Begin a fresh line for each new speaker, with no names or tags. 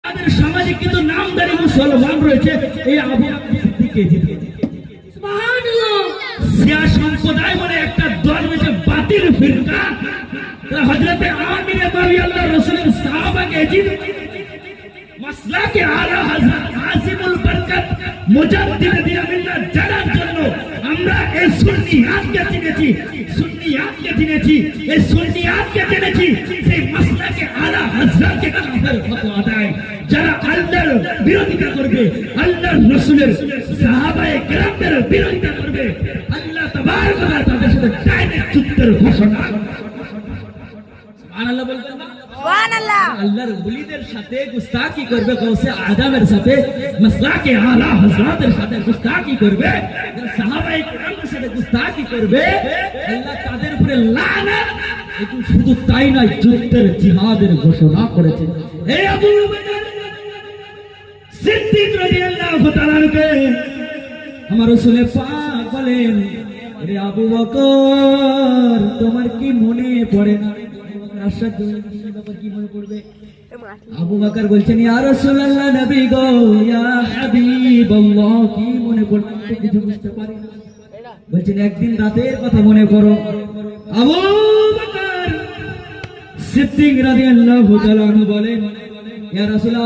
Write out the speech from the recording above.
আমাদের সমাজে কিন্তু নামদারি মুসলমান রয়েছে এই আবু বকর সিদ্দিককে জিতে। সুবহানাল্লাহ। শিয়া সম্প্রদায় বলে একটা দল রয়েছে বাতিল ফিরকা, তারা হযরতে আমির নবী আল্লাহর রাসূলের সাহাবাকে জিতে মাসলাকে আলা হযরত আসিমুল বরকত মুজাদ্দিদ দ্বীন মিল্লাত জানার জন্য আমরা এই সুন্নিয়াতকে চিনেছি, সুন্নিয়াতকে চিনেছি, এই সুন্নিয়াতকে জেনেছি। সেই মাসলাকে আলা হযরতকে কাফের ফতোয়া দেয় যারা আল্লাহর বিরোধিতা করবে, আল্লাহর রাসূলের সাহাবায়ে কেরামদের বিরোধিতা করবে, আল্লাহ তাবারক ওয়া তাআলা তাদের সাথে ডাইরেক্ট যুদ্ধের ঘোষণা। সুবহানাল্লাহ বলবেন না? সুবহানাল্লাহ। আল্লাহর ওলিদের সাথে গুস্তাখি করবে, গাউসে আযমের সাথে মাসলাকে আলা হযরতের সাথে গুস্তাখি করবে, সাহাবায়ে কেরামদের সাথে গুস্তাখি করবে, আল্লাহ তাদের উপরে লানত। এটি শুধু তাই নয়, যুদ্ধের জিহাদের ঘোষণা করেছেন। হে আবু বকর সিদ্দিক রাদিয়াল্লাহু তাআলা কে আমার রাসূল পাক বলেন, রে আবু বকর তোমার কি মনে পড়ে না? আশাদ ব্যাপার কি মনে পড়বে? আবু বকর বলছেন, ইয়া রাসূলুল্লাহ নবী গো, ইয়া হাবিবাল্লাহ কি মনে পড়বে? কিছু বুঝতে পারি না। বলছেন একদিন রাতের কথা মনে করো। আবু বকর সিদ্দিক রাদিয়াল্লাহু তাআলা বলেন, ইয়া রাসূলুল্লাহ